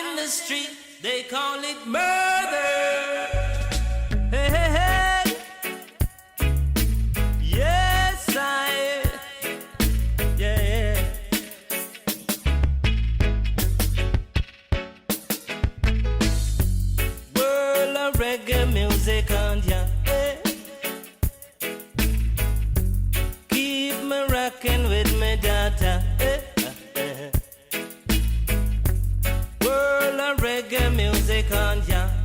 in the street, they call it murder. Hey, hey, hey. Yes, yeah. World of reggae music on ya. Hey. Keep me rocking with me data. Hey. World of reggae music on ya.